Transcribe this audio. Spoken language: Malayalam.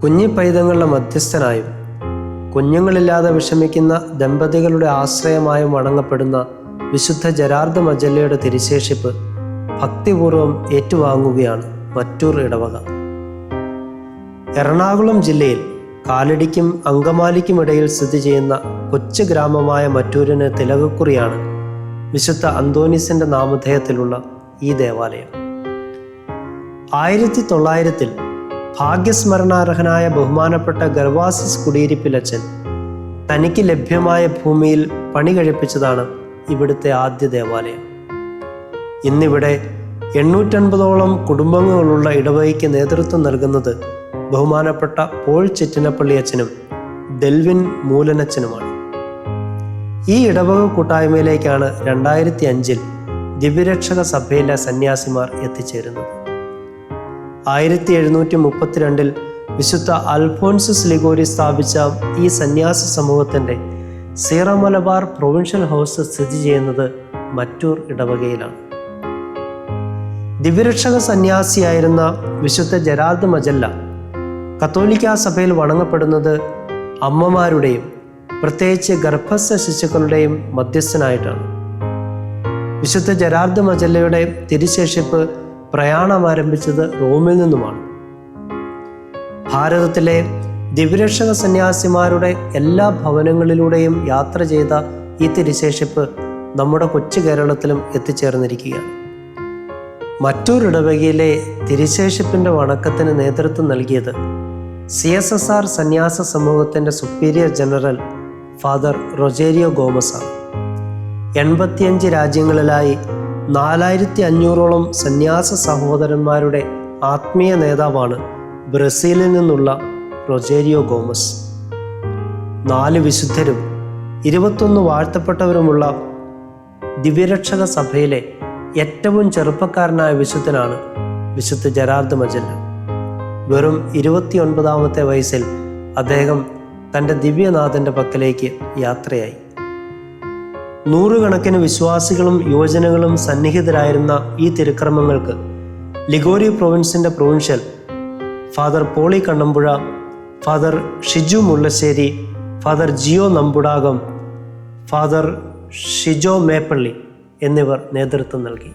കുഞ്ഞി പൈതങ്ങളുടെ മധ്യസ്ഥനായും കുഞ്ഞുങ്ങളില്ലാതെ വിഷമിക്കുന്ന ദമ്പതികളുടെ ആശ്രയമായും വണങ്ങപ്പെടുന്ന വിശുദ്ധ ജെറാർഡ് മജല്ലയുടെ തിരുശേഷിപ്പ് ഭക്തിപൂർവം ഏറ്റുവാങ്ങുകയാണ് മറ്റൂർ ഇടവക. എറണാകുളം ജില്ലയിൽ കാലടിക്കും അങ്കമാലിക്കുമിടയിൽ സ്ഥിതി ചെയ്യുന്ന കൊച്ചു ഗ്രാമമായ മറ്റൂരിന് തിലകക്കുറിയാണ് വിശുദ്ധ അന്തോണീസിന്റെ നാമധേയത്തിലുള്ള ഈ ദേവാലയം. 1900 ഭാഗ്യസ്മരണാർഹനായ ബഹുമാനപ്പെട്ട ഗർവാസിസ് കുടിയിരിപ്പിലച്ചൻ തനിക്ക് ലഭ്യമായ ഭൂമിയിൽ പണി കഴിപ്പിച്ചതാണ് ഇവിടുത്തെ ആദ്യ ദേവാലയം. ഇന്നിവിടെ 850ഓളം കുടുംബങ്ങളുള്ള ഇടവകയ്ക്ക് നേതൃത്വം നൽകുന്നത് ബഹുമാനപ്പെട്ട പോൾ ചിറ്റിനപ്പള്ളി അച്ഛനും ഡെൽവിൻ മൂലനച്ഛനുമാണ്. ഈ ഇടവക കൂട്ടായ്മയിലേക്കാണ് 2005 ദിവ്യരക്ഷക സഭയിലെ സന്യാസിമാർ എത്തിച്ചേരുന്നത്. 1732 വിശുദ്ധ അൽഫോൻസസ് ലിഗോരി സ്ഥാപിച്ച ഈ സന്യാസ സമൂഹത്തിൻ്റെ സീറോ മലബാർ പ്രൊവിൻഷ്യൽ ഹൗസ് സ്ഥിതി ചെയ്യുന്നത് മറ്റൂർ ഇടവകയിലാണ്. ദിവ്യരക്ഷക സന്യാസിയായിരുന്ന വിശുദ്ധ ജെറാർഡ് മജല്ല കത്തോലിക്കാ സഭയിൽ വണങ്ങപ്പെടുന്നത് അമ്മമാരുടെയും പ്രത്യേകിച്ച് ഗർഭസ്ഥ ശിശുക്കളുടെയും മധ്യസ്ഥനായിട്ടാണ്. വിശുദ്ധ ജെറാർഡ് മജല്ലയുടെ തിരുശേഷിപ്പ് പ്രയാണം ആരംഭിച്ചത് റോമിൽ നിന്നുമാണ്. ഭാരതത്തിലെ ദിവ്യരക്ഷക സന്യാസിമാരുടെ എല്ലാ ഭവനങ്ങളിലൂടെയും യാത്ര ചെയ്ത ഈ തിരുശേഷിപ്പ് നമ്മുടെ കൊച്ചു കേരളത്തിലും എത്തിച്ചേർന്നിരിക്കുകയാണ്. മറ്റൂർ ഇടവകയിലെ തിരുശേഷിപ്പിൻ്റെ വണക്കത്തിന് നേതൃത്വം നൽകിയത് CSSR സന്യാസ സമൂഹത്തിൻ്റെ സുപ്പീരിയർ ജനറൽ ഫാദർ റൊജേരിയോ ഗോമസാണ്. 85 രാജ്യങ്ങളിലായി 4500ഓളം സന്യാസ സഹോദരന്മാരുടെ ആത്മീയ നേതാവാണ് ബ്രസീലിൽ നിന്നുള്ള റൊജേരിയോ ഗോമസ്. 4 വിശുദ്ധരും 21 വാഴ്ത്തപ്പെട്ടവരുമുള്ള ദിവ്യരക്ഷക സഭയിലെ ഏറ്റവും ചെറുപ്പക്കാരനായ വിശുദ്ധനാണ് വിശുദ്ധ ജെറാർഡ് മജല്ല. വെറും 29ാമത്തെ വയസ്സിൽ അദ്ദേഹം തൻ്റെ ദിവ്യനാഥൻ്റെ പക്കലേക്ക് യാത്രയായി. 100 കണക്കിന് വിശ്വാസികളും യുവജനങ്ങളും സന്നിഹിതരായിരുന്ന ഈ തിരുക്രമങ്ങൾക്ക് ലിഗോരി പ്രൊവിൻസിൻ്റെ provincial father Poly Kannampuzha, father Shiju Mullassery, father Jio Namputakam, father Shijo Meppally എന്നിവർ നേതൃത്വം നൽകി.